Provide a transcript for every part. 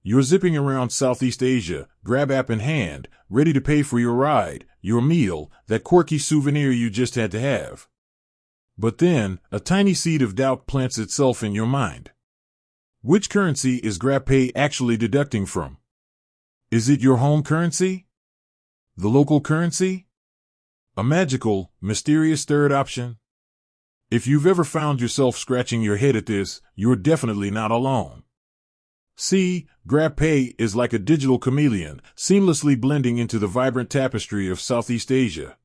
You're zipping around Southeast Asia, Grab app in hand, ready to pay for your ride, your meal, that quirky souvenir you just had to have. But then, a tiny seed of doubt plants itself in your mind. Which currency is Grabpay actually deducting from? Is it your home currency? The local currency? A magical, mysterious third option? If you've ever found yourself scratching your head at this, you're definitely not alone. See, Grabpay is like a digital chameleon, seamlessly blending into the vibrant tapestry of Southeast Asia.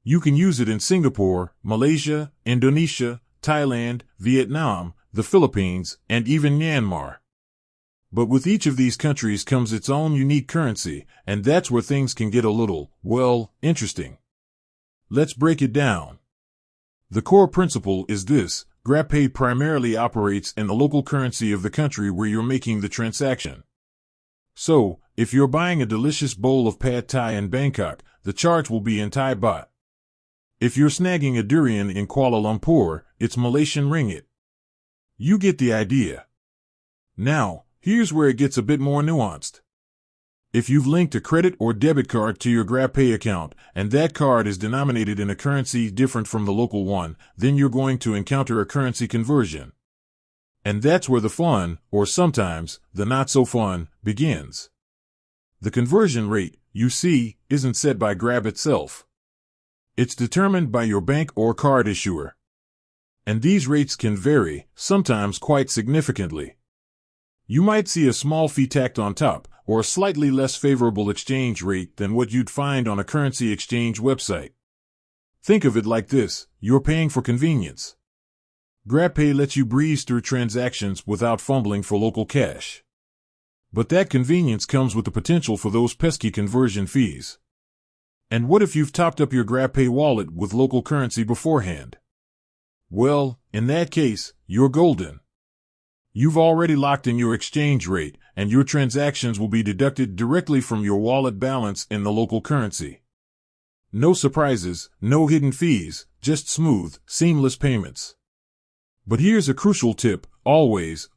You can use it in Singapore, Malaysia, Indonesia, Thailand, Vietnam, the Philippines, and even Myanmar. But with each of these countries comes its own unique currency, and that's where things can get a little, well, interesting. Let's break it down. The core principle is this: Grabpay primarily operates in the local currency of the country where you're making the transaction. So, if you're buying a delicious bowl of pad thai in Bangkok, the charge will be in Thai baht. If you're snagging a durian in Kuala Lumpur, it's Malaysian ringgit. You get the idea. Now, here's where it gets a bit more nuanced. If you've linked a credit or debit card to your Grabpay account, and that card is denominated in a currency different from the local one, then you're going to encounter a currency conversion. And that's where the fun, or sometimes, the not-so-fun, begins. The conversion rate, you see, isn't set by Grab itself. It's determined by your bank or card issuer. And these rates can vary, sometimes quite significantly. You might see a small fee tacked on top, or a slightly less favorable exchange rate than what you'd find on a currency exchange website. Think of it like this: you're paying for convenience. Grabpay lets you breeze through transactions without fumbling for local cash. But that convenience comes with the potential for those pesky conversion fees. And what if you've topped up your Grabpay wallet with local currency beforehand? Well, in that case, you're golden. You've already locked in your exchange rate, and your transactions will be deducted directly from your wallet balance in the local currency. No surprises, no hidden fees, just smooth, seamless payments. But here's a crucial tip: always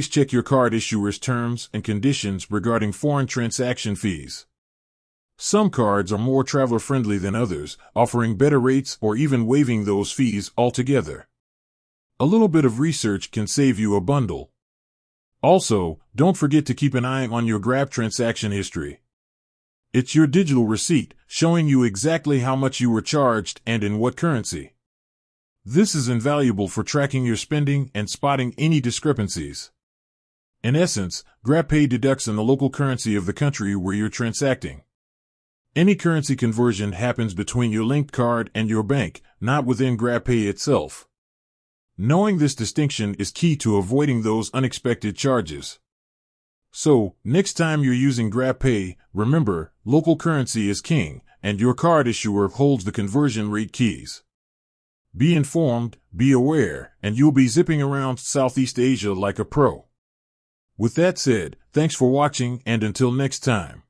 check your card issuer's terms and conditions regarding foreign transaction fees. Some cards are more traveler-friendly than others, offering better rates or even waiving those fees altogether. A little bit of research can save you a bundle. Also, don't forget to keep an eye on your Grab transaction history. It's your digital receipt, showing you exactly how much you were charged and in what currency. This is invaluable for tracking your spending and spotting any discrepancies. In essence, Grabpay deducts in the local currency of the country where you're transacting. Any currency conversion happens between your linked card and your bank, not within Grabpay itself. Knowing this distinction is key to avoiding those unexpected charges. So, next time you're using Grabpay, remember, local currency is king, and your card issuer holds the conversion rate keys. Be informed, be aware, and you'll be zipping around Southeast Asia like a pro. With that said, thanks for watching, and until next time.